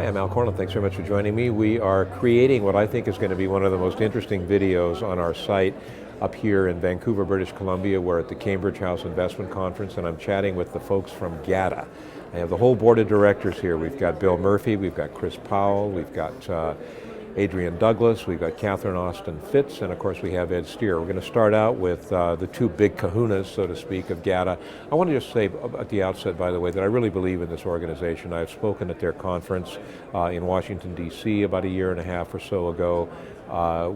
I'm Al Korelin. Thanks very much for joining me. We are creating what I think is going to be one of the most interesting videos on our site up here in Vancouver, British Columbia. We're at the Cambridge House Investment Conference, and I'm chatting with the folks from Gata. I have the whole board of directors here. We've got Bill Murphy, we've got Chris Powell, we've got Adrian Douglas, we've got Catherine Austin Fitz, and of course we have Ed Steer. We're going to start out with the two big kahunas, so to speak, of Gata. I want to just say at the outset, by the way, that I really believe in this organization. I've spoken at their conference in Washington, D.C. about a year and a half or so ago.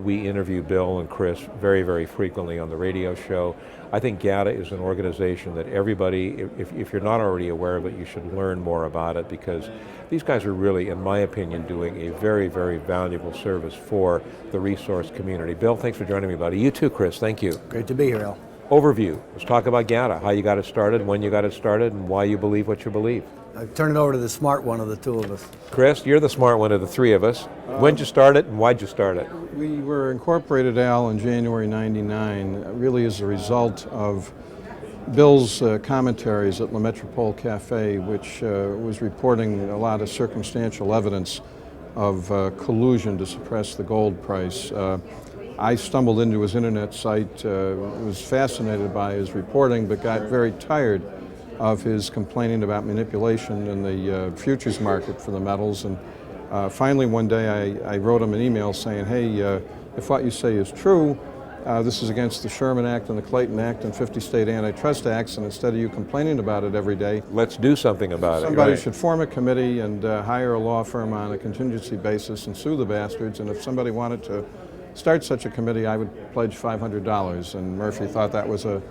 We interview Bill and Chris very, very frequently on the radio show. I think Gata is an organization that everybody, if you're not already aware of it, you should learn more about it, because these guys are really, in my opinion, doing a very, very valuable service for the resource community. Bill, thanks for joining me, buddy. You too, Chris. Thank you. Great to be here, Al. Overview. Let's talk about Gata, how you got it started, when you got it started, and why you believe what you believe. I turn it over to the smart one of the two of us. Chris, you're the smart one of the three of us. When'd you start it, and why'd you start it? We were incorporated, Al, in January '99, really as a result of Bill's commentaries at La Metropole Cafe, which was reporting a lot of circumstantial evidence of collusion to suppress the gold price. I stumbled into his internet site, was fascinated by his reporting, but got very tired of his complaining about manipulation in the futures market for the metals. And finally one day I wrote him an email saying, hey, if what you say is true, this is against the Sherman Act and the Clayton Act and 50 state antitrust acts, and instead of you complaining about it every day, let's do something about it. Somebody right. should form a committee and hire a law firm on a contingency basis and sue the bastards. And if somebody wanted to start such a committee, I would pledge $500. And Murphy thought that was a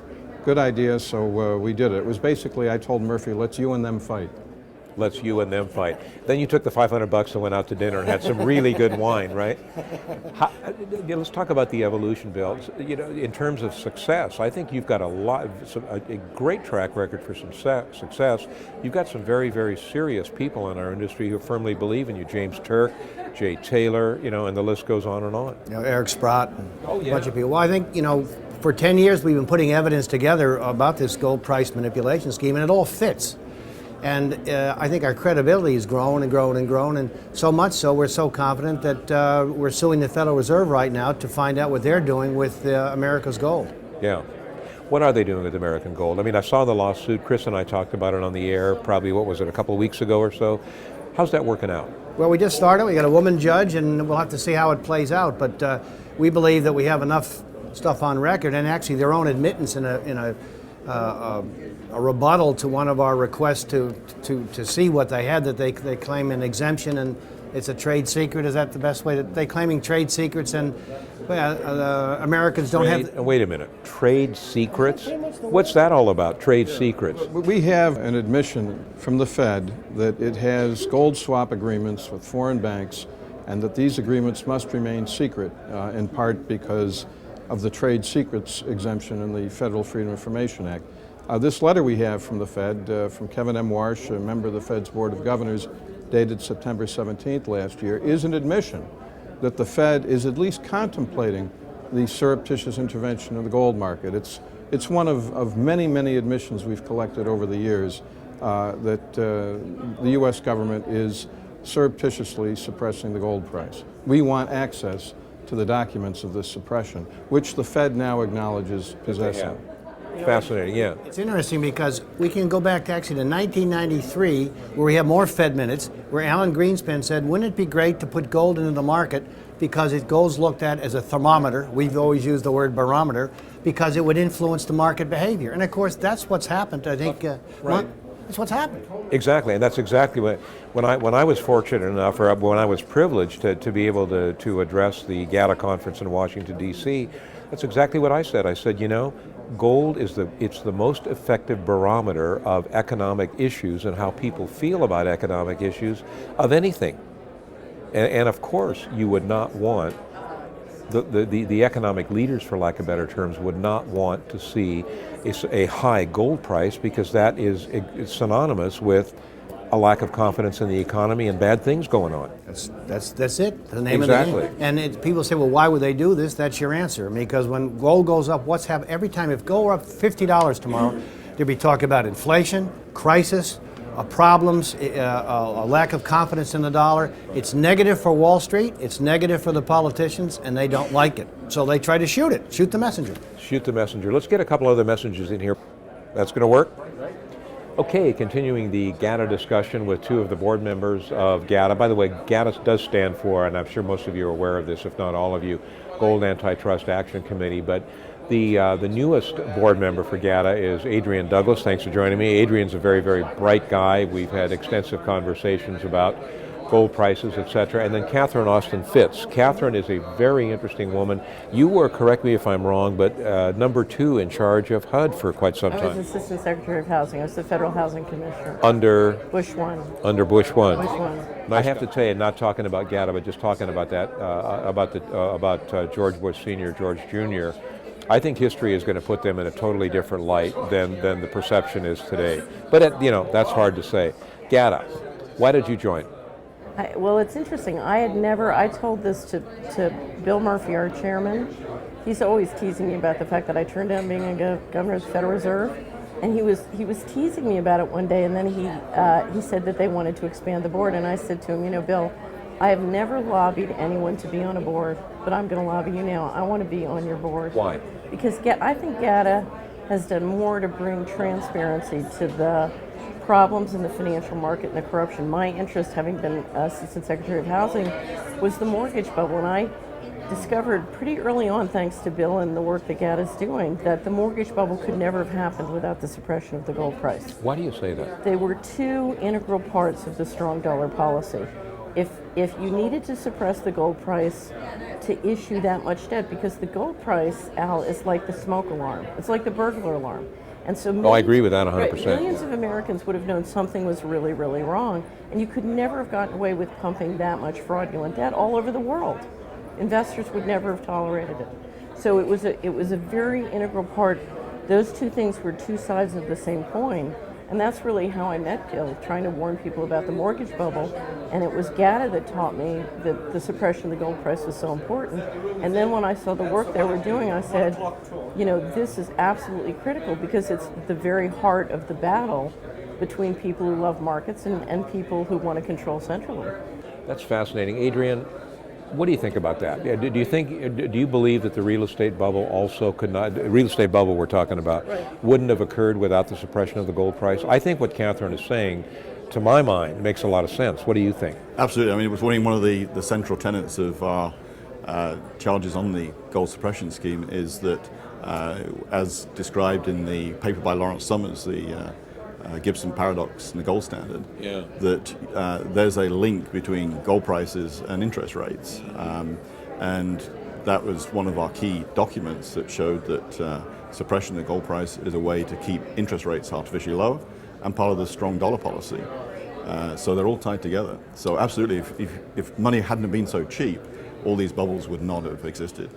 good idea, so we did it. It was basically, I told Murphy, let's you and them fight. Let's you and them fight. Then you took the $500 and went out to dinner and had some really good wine, right? Let's talk about the evolution, Bill. You know, in terms of success, I think you've got a great track record for some success. You've got some very, very serious people in our industry who firmly believe in you. James Turk, Jay Taylor, you know, and the list goes on and on. You know, Eric Sprott, and a bunch of people. Well, I think, you know, for 10 years we've been putting evidence together about this gold price manipulation scheme, and it all fits. And I think our credibility has grown and grown and grown, and so much so we're so confident that we're suing the Federal Reserve right now to find out what they're doing with America's gold. Yeah. What are they doing with American gold? I mean, I saw the lawsuit. Chris and I talked about it on the air probably, what was it, a couple of weeks ago or so. How's that working out? Well, we just started. We got a woman judge, and we'll have to see how it plays out. But we believe that we have enough stuff on record, and actually their own admittance in a rebuttal to one of our requests to see what they had, that they claim an exemption and it's a trade secret. Is that the best way? They're claiming trade secrets, and Americans don't have... Wait a minute. Trade secrets? What's that all about, trade secrets? We have an admission from the Fed that it has gold swap agreements with foreign banks, and that these agreements must remain secret, in part because of the trade secrets exemption in the Federal Freedom of Information Act. This letter we have from the Fed, from Kevin M. Warsh, a member of the Fed's Board of Governors, dated September 17th last year, is an admission that the Fed is at least contemplating the surreptitious intervention in the gold market. It's one of many, many admissions we've collected over the years that the U.S. government is surreptitiously suppressing the gold price. We want access to the documents of this suppression, which the Fed now acknowledges possessing. Fascinating, yeah. It's interesting because we can go back to actually to 1993, where we have more Fed minutes, where Alan Greenspan said, wouldn't it be great to put gold into the market because gold's looked at as a thermometer. We've always used the word barometer, because it would influence the market behavior. And of course, that's what's happened, I think. Right. That's what's happened. Exactly, and that's exactly when I was fortunate enough, or when I was privileged to be able to address the Gata conference in Washington, D.C., that's exactly what I said. I said, you know, gold is the most effective barometer of economic issues and how people feel about economic issues of anything. And of course, you would not want, the economic leaders, for lack of better terms, would not want to see a high gold price, because that is synonymous with a lack of confidence in the economy and bad things going on. That's it. The name exactly. of the game. And people say, well, why would they do this? That's your answer. Because when gold goes up, what's happened? Every time, if gold were up $50 tomorrow, there'd be talk about inflation, crisis, problems, a lack of confidence in the dollar. It's negative for Wall Street, it's negative for the politicians, and they don't like it. So they try to shoot it, shoot the messenger. Shoot the messenger. Let's get a couple other messages in here. That's going to work? Okay, continuing the Gata discussion with two of the board members of Gata. By the way, Gata does stand for, and I'm sure most of you are aware of this, if not all of you, Gold Antitrust Action Committee. But the newest board member for Gata is Adrian Douglas. Thanks for joining me. Adrian's a very, very bright guy. We've had extensive conversations about gold prices, etc. And then Catherine Austin Fitz. Catherine is a very interesting woman. You were, correct me if I'm wrong, but number 2 in charge of HUD for quite some time. I was Assistant Secretary of Housing. I was the Federal Housing Commissioner. Under? Bush 1. Under Bush 1. Bush 1. And I have to tell you, not talking about Gata, but just talking about that, about George Bush Sr., George Jr., I think history is going to put them in a totally different light than the perception is today. But, that's hard to say. Gata, why did you join? Well, it's interesting. I told this to Bill Murphy, our chairman. He's always teasing me about the fact that I turned down being a governor of the Federal Reserve. And he was teasing me about it one day, and then he said that they wanted to expand the board. And I said to him, Bill, I have never lobbied anyone to be on a board, but I'm going to lobby you now. I want to be on your board. Why? Because I think Gata has done more to bring transparency to the problems in the financial market and the corruption. My interest, having been Assistant Secretary of Housing, was the mortgage bubble, and I discovered pretty early on, thanks to Bill and the work that Gata's doing, that the mortgage bubble could never have happened without the suppression of the gold price. Why do you say that? They were two integral parts of the strong dollar policy. If you needed to suppress the gold price to issue that much debt, because the gold price, Al, is like the smoke alarm. It's like the burglar alarm. And so I agree with that 100%. Millions of Americans would have known something was really, really wrong, and you could never have gotten away with pumping that much fraudulent debt all over the world. Investors would never have tolerated it. So it was a very integral part. Those two things were two sides of the same coin, and that's really how I met Bill, trying to warn people about the mortgage bubble. And it was Gata that taught me that the suppression of the gold price was so important. And then when I saw the work they were doing, I said, this is absolutely critical, because it's the very heart of the battle between people who love markets and people who want to control centrally. That's fascinating. Adrian, what do you think about that? Do you believe that the real estate bubble also could not, the real estate bubble we're talking about, wouldn't have occurred without the suppression of the gold price? I think what Catherine is saying, to my mind, makes a lot of sense. What do you think? Absolutely. I mean, it was one of the central tenets of our charges on the gold suppression scheme is that, as described in the paper by Lawrence Summers, the Gibson Paradox and the Gold Standard, that there's a link between gold prices and interest rates. And that was one of our key documents that showed that suppression of the gold price is a way to keep interest rates artificially low and part of the strong dollar policy. So they're all tied together. So absolutely, if money hadn't been so cheap, all these bubbles would not have existed.